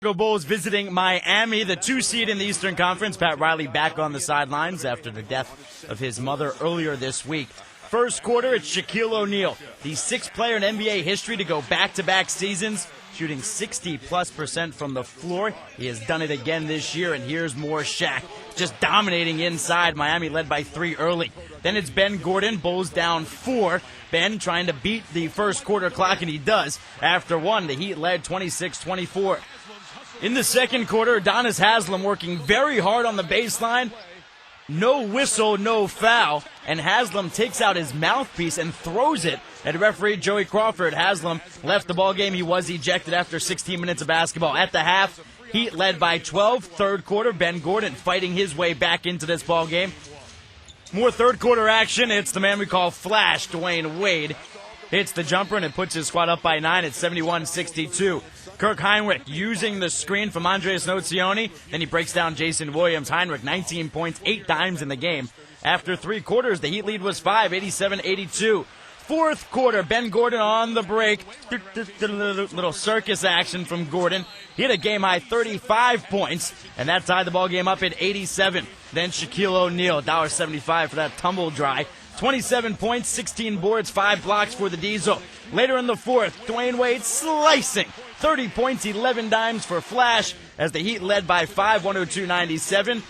Bulls visiting Miami, the 2 seed in the Eastern Conference. Pat Riley back on the sidelines after the death of his mother earlier this week. First quarter, it's Shaquille O'Neal, the 6th player in NBA history to go back-to-back seasons, shooting 60+% from the floor. He has done it again this year, and here's more Shaq, just dominating inside. Miami led by 3 early. Then it's Ben Gordon, Bulls down 4. Ben trying to beat the first quarter clock, and he does. After 1, the Heat led 26-24. In the second quarter, Udonis Haslem working very hard on the baseline. No whistle, no foul. And Haslem takes out his mouthpiece and throws it at referee Joey Crawford. Haslem left the ballgame. He was ejected after 16 minutes of basketball. At the half, Heat led by 12. Third quarter, Ben Gordon fighting his way back into this ballgame. More third quarter action. It's the man we call Flash, Dwayne Wade. Hits the jumper, and it puts his squad up by 9 at 71-62. Kirk Heinrich using the screen from Andres Nocioni. Then he breaks down Jason Williams. Heinrich, 19 points, 8 dimes in the game. After 3 quarters, the Heat lead was 5, 87-82. Fourth quarter, Ben Gordon on the break. Little circus action from Gordon. He had a game-high 35 points, and that tied the ball game up at 87. Then Shaquille O'Neal, $1.75 for that tumble dry. 27 points, 16 boards, 5 blocks for the Diesel. Later in the fourth, Dwayne Wade slicing. 30 points, 11 dimes for Flash as the Heat led by 5, 102-97.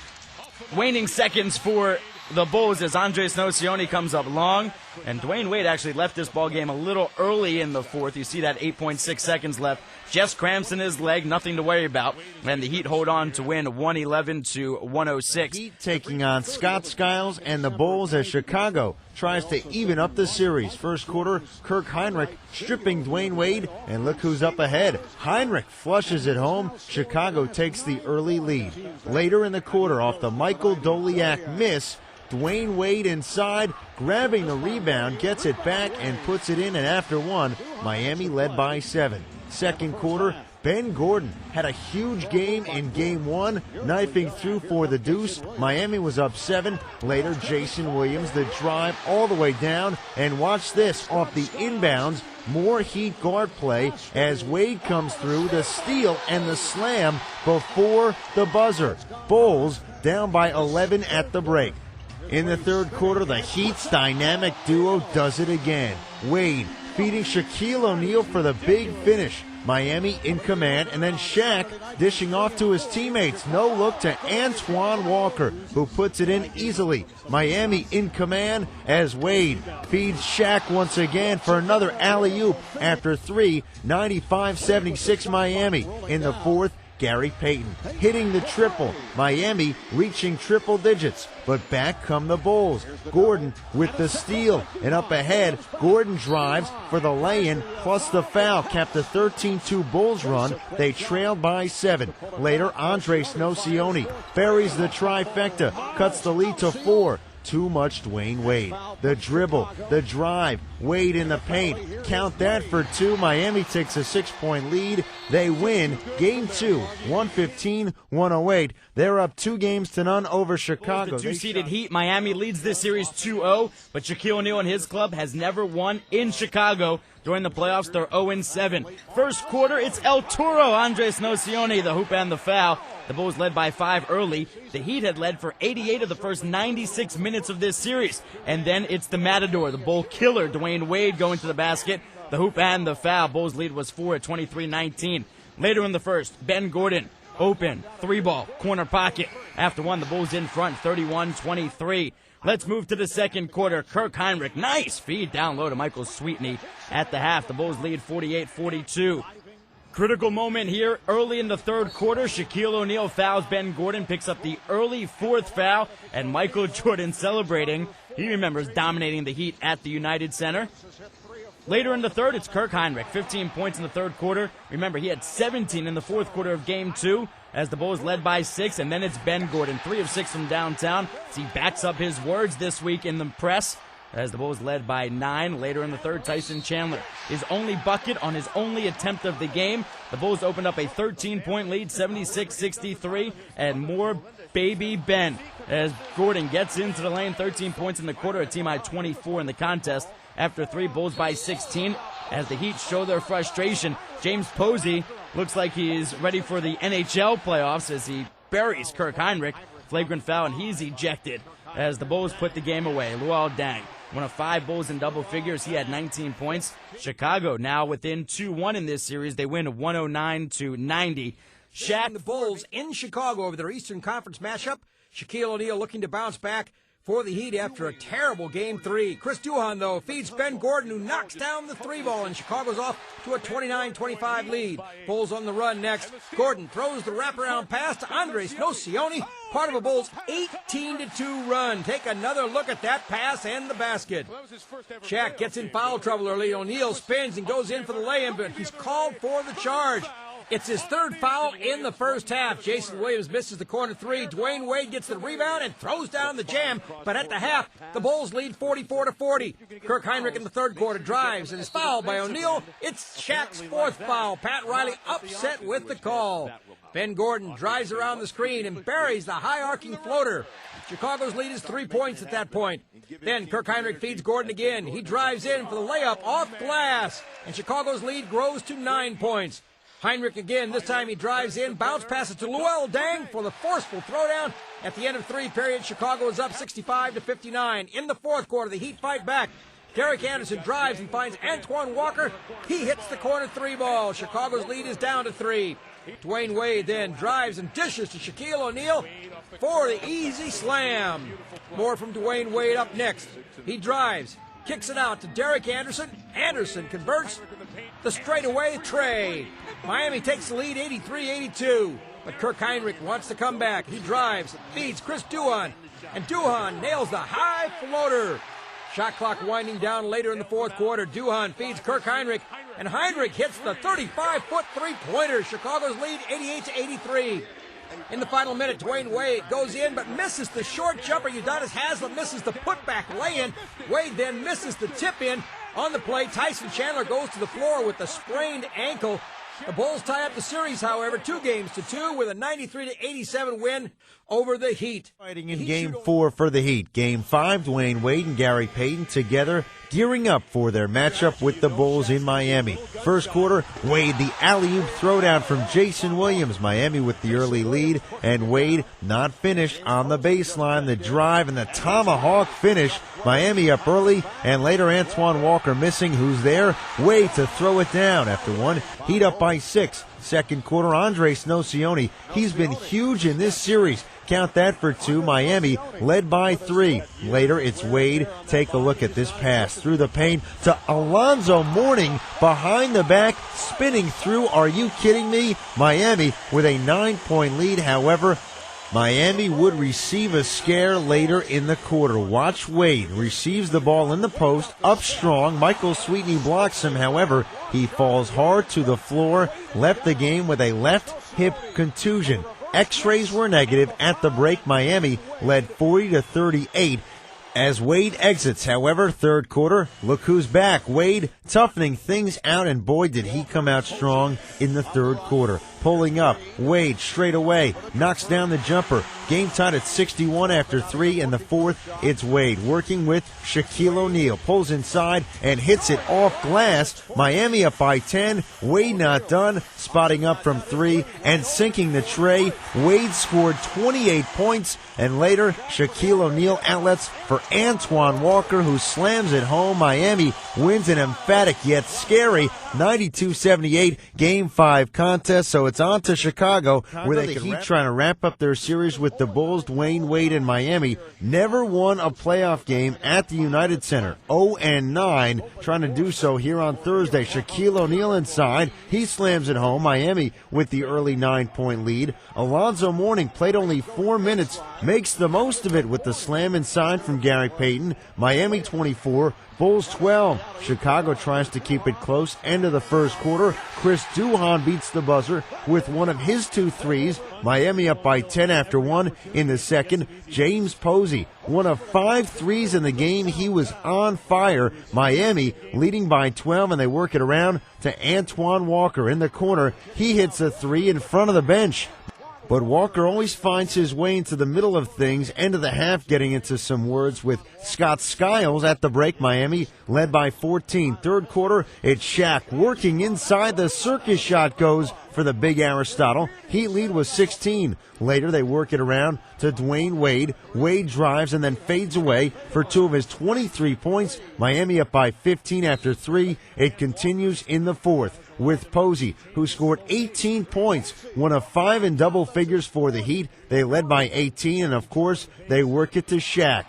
Waning seconds for the Bulls as Andres Nocioni comes up long. And Dwayne Wade actually left this ball game a little early in the fourth. You see that 8.6 seconds left. Just cramps in his leg, nothing to worry about. And the Heat hold on to win 111-106. Heat taking on Scott Skiles and the Bulls as Chicago tries to even up the series. First quarter, Kirk Heinrich stripping Dwayne Wade, and look who's up ahead. Heinrich flushes it home. Chicago takes the early lead. Later in the quarter, off the Michael Doliak miss, Dwayne Wade inside, grabbing the rebound, gets it back and puts it in, and after 1, Miami led by 7. Second quarter, Ben Gordon had a huge game in Game 1, knifing through for the deuce. Miami was up 7. Later, Jason Williams, the drive all the way down, and watch this, off the inbounds, more Heat guard play as Wade comes through, the steal and the slam before the buzzer. Bulls down by 11 at the break. In the third quarter, the Heat's dynamic duo does it again. Wade feeding Shaquille O'Neal for the big finish. Miami in command, and then Shaq dishing off to his teammates. No look to Antoine Walker, who puts it in easily. Miami in command as Wade feeds Shaq once again for another alley-oop after 3, 95-76 Miami. In the fourth, Gary Payton hitting the triple. Miami reaching triple digits, but back come the Bulls. Gordon with the steal, and up ahead, Gordon drives for the lay-in plus the foul capped the 13-2 Bulls run. They trailed by 7. Later, Andres Nocioni buries the trifecta, cuts the lead to 4. Too much Dwayne Wade. The dribble, the drive, Wade in the paint. Count that for 2. Miami takes a 6-point lead. They win Game 2, 115-108. They're up 2-0 over Chicago. The 2-seeded Heat, Miami leads this series 2-0, but Shaquille O'Neal and his club has never won in Chicago. During the playoffs, they're 0-7. First quarter, it's El Toro, Andres Nocioni, the hoop and the foul. The Bulls led by 5 early. The Heat had led for 88 of the first 96 minutes of this series. And then it's the Matador, the Bull killer, Dwayne Wade, going to the basket. The hoop and the foul. Bulls lead was 4 at 23-19. Later in the first, Ben Gordon, open, 3-ball, corner pocket. After 1, the Bulls in front, 31-23. Let's move to the second quarter. Kirk Heinrich, nice feed down low to Michael Sweetney at the half. The Bulls lead 48-42. Critical moment here early in the third quarter. Shaquille O'Neal fouls Ben Gordon, picks up the early 4th foul, and Michael Jordan celebrating. He remembers dominating the Heat at the United Center. Later in the third, it's Kirk Heinrich, 15 points in the third quarter. Remember, he had 17 in the fourth quarter of Game 2 as the Bulls led by 6, and then it's Ben Gordon, 3 of 6 from downtown, as he backs up his words this week in the press. As the Bulls led by 9. Later in the third, Tyson Chandler, his only bucket on his only attempt of the game. The Bulls opened up a 13-point lead, 76-63, and more baby Ben as Gordon gets into the lane, 13 points in the quarter, a team high 24 in the contest. After 3, Bulls by 16. as the Heat show their frustration. James Posey looks like he's ready for the NHL playoffs as he buries Kirk Heinrich. Flagrant foul, and he's ejected as the Bulls put the game away. Luol Deng, one of 5 Bulls in double figures. He had 19 points. Chicago now within 2-1 in this series. They win 109-90. Shaq, the Bulls in Chicago over their Eastern Conference matchup. Shaquille O'Neal looking to bounce back for the Heat after a terrible Game 3. Chris Duhon, though, feeds Ben Gordon, who knocks down the 3-ball, and Chicago's off to a 29-25 lead. Bulls on the run next. Gordon throws the wraparound pass to Andres Nocioni, part of a Bulls 18-2 run. Take another look at that pass and the basket. Shaq gets in foul trouble early. O'Neal spins and goes in for the lay-in, but he's called for the charge. It's his 3rd foul in the first half. Jason Williams misses the corner 3. Dwayne Wade gets the rebound and throws down the jam. But at the half, the Bulls lead 44-40. Kirk Heinrich in the 3rd quarter drives and is fouled by O'Neal. It's Shaq's 4th foul. Pat Riley upset with the call. Ben Gordon drives around the screen and buries the high-arcing floater. Chicago's lead is 3 points at that point. Then Kirk Heinrich feeds Gordon again. He drives in for the layup off glass. And Chicago's lead grows to 9 points. Heinrich again, this time he drives in, bounce passes to Luol Deng for the forceful throwdown. At the end of 3 periods, Chicago is up 65-59. In the 4th quarter, the Heat fight back. Derek Anderson drives and finds Antoine Walker. He hits the corner 3-ball. Chicago's lead is down to 3. Dwayne Wade then drives and dishes to Shaquille O'Neal for the easy slam. More from Dwayne Wade up next. He drives, kicks it out to Derek Anderson. Anderson converts the straightaway tray. Miami takes the lead 83-82, but Kirk Heinrich wants to come back. He drives, feeds Chris Duhon, and Duhon nails the high floater. Shot clock winding down later in the 4th quarter. Duhon feeds Kirk Heinrich, and Heinrich hits the 35-foot three-pointer. Chicago's lead 88-83. In the final minute, Dwayne Wade goes in but misses the short jumper. Udonis Haslem misses the putback lay-in. Wade then misses the tip-in. On the play, Tyson Chandler goes to the floor with a sprained ankle. The Bulls tie up the series, however, 2-2 with a 93-87 win over the Heat. Fighting in Game 4 for the Heat. Game 5, Dwayne Wade and Gary Payton together, gearing up for their matchup with the Bulls in Miami. First quarter, Wade the alley-oop throwdown from Jason Williams. Miami with the early lead, and Wade not finished on the baseline. The drive and the tomahawk finish. Miami up early, and later Antoine Walker missing. Who's there? Wade to throw it down after one. Heat up by 6. Second quarter, Andres Nocioni. He's been huge in this series. Count that for 2. Miami led by 3. Later, it's Wade. Take a look at this pass through the paint to Alonzo Mourning behind the back, spinning through. Are you kidding me? Miami with a 9-point lead. However, Miami would receive a scare later in the quarter. Watch Wade. Receives the ball in the post, up strong. Michael Sweetney blocks him. However, he falls hard to the floor. Left the game with a left hip contusion. X-rays were negative at the break. Miami led 40-38 as Wade exits. However, third quarter, look who's back. Wade toughening things out, and boy, did he come out strong in the third quarter. Pulling up, Wade straight away, knocks down the jumper. Game tied at 61 after 3. In the fourth, it's Wade working with Shaquille O'Neal. Pulls inside and hits it off glass. Miami up by 10. Wade not done, spotting up from 3 and sinking the tray. Wade scored 28 points, and later, Shaquille O'Neal outlets for Antoine Walker, who slams it home. Miami wins an emphatic yet scary 92-78 Game 5 contest. So it's on to Chicago, where they keep trying to wrap up their series with the Bulls. Dwayne Wade and Miami never won a playoff game at the United Center. 0-9, trying to do so here on Thursday. Shaquille O'Neal inside. He slams it home. Miami with the early 9-point lead. Alonzo Mourning played only 4 minutes, makes the most of it with the slam inside from Gary Payton. Miami 24, Bulls 12. Chicago tries to keep it close. End of the first quarter. Chris Duhon beats the buzzer with one of his 2 threes. Miami up by 10 after 1 in the second. James Posey, one of 5 threes in the game. He was on fire. Miami leading by 12, and they work it around to Antoine Walker in the corner. He hits a 3 in front of the bench. but Walker always finds his way into the middle of things. End of the half, getting into some words with Scott Skiles at the break. Miami led by 14. Third quarter, it's Shaq working inside. The circus shot goes for the big Aristotle. Heat lead was 16. Later, they work it around to Dwayne Wade. Wade drives and then fades away for 2 of his 23 points. Miami up by 15 after 3. It continues in the fourth with Posey, who scored 18 points, 1 of 5 in double figures for the Heat. They led by 18, and of course, they work it to Shaq.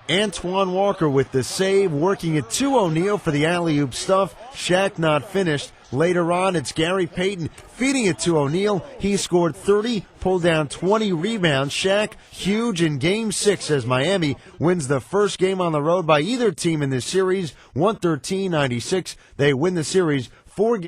Antoine Walker with the save, working it to O'Neal for the alley-oop stuff. Shaq not finished. Later on, it's Gary Payton feeding it to O'Neal. He scored 30, pulled down 20 rebounds. Shaq, huge in Game 6 as Miami wins the first game on the road by either team in this series, 113-96. They win the series 4 games.